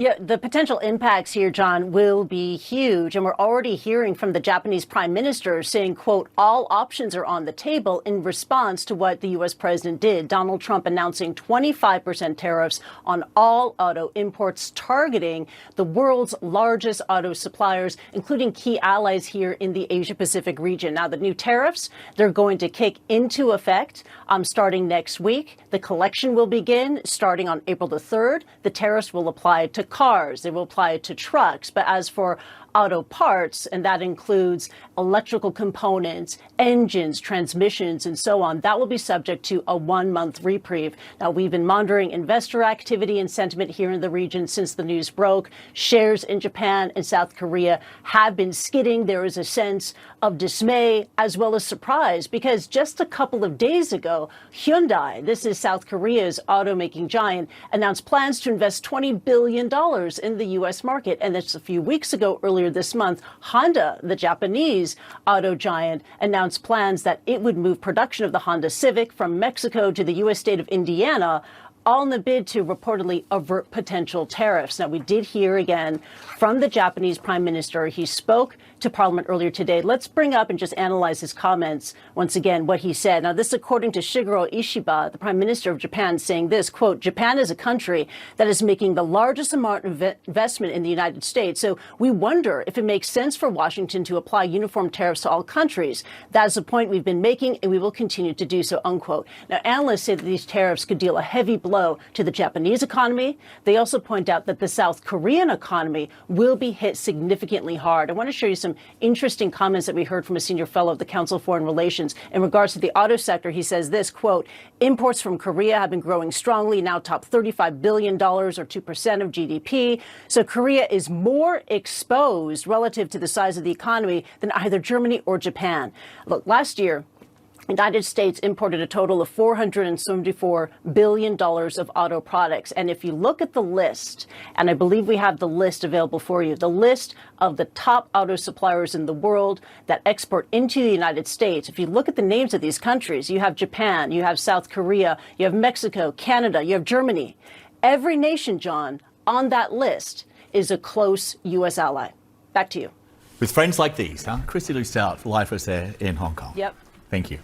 Yeah, the potential impacts here, John, will be huge. And we're already hearing from the Japanese prime minister saying, quote, all options are on the table in response to what the U.S. president did. Donald Trump announcing 25% tariffs on all auto imports, targeting the world's largest auto suppliers, including key allies here in the Asia-Pacific region. Now, the new tariffs, they're going to kick into effect starting next week. The collection will begin starting on April the 3rd. The tariffs will apply to cars. They will apply to trucks. But as for auto parts, and that includes electrical components, engines, transmissions, and so on, that will be subject to a 1-month reprieve. Now, we've been monitoring investor activity and sentiment here in the region since the news broke. Shares in Japan and South Korea have been skidding. There is a sense of dismay as well as surprise, because just a couple of days ago, Hyundai, this is South Korea's automaking giant, announced plans to invest $20 billion in the U.S. market. And that's a few weeks ago, earlier this month, Honda, the Japanese auto giant, announced plans that it would move production of the Honda Civic from Mexico to the U.S. state of Indiana, all in the bid to reportedly avert potential tariffs. Now, we did hear again from the Japanese prime minister. He spoke to Parliament earlier today. Let's bring up and just analyze his comments once again, what he said. Now, this according to Shigeru Ishiba, the prime minister of Japan, saying this, quote, Japan is a country that is making the largest amount of investment in the United States. So we wonder if it makes sense for Washington to apply uniform tariffs to all countries. That's the point we've been making, and we will continue to do so, unquote. Now, analysts say that these tariffs could deal a heavy blow to the Japanese economy. They also point out that the South Korean economy will be hit significantly hard. I want to show you some interesting comments that we heard from a senior fellow of the Council of Foreign Relations in regards to the auto sector. He says this, quote, imports from Korea have been growing strongly, now top $35 billion or 2% of GDP. So Korea is more exposed relative to the size of the economy than either Germany or Japan. Look, last year, the United States imported a total of $474 billion of auto products. And if you look at the list, and I believe we have the list available for you, the list of the top auto suppliers in the world that export into the United States, if you look at the names of these countries, you have Japan, you have South Korea, you have Mexico, Canada, you have Germany. Every nation, John, on that list is a close U.S. ally. Back to you. With friends like these, huh? Christy Lou Stout, live for us there in Hong Kong. Yep. Thank you.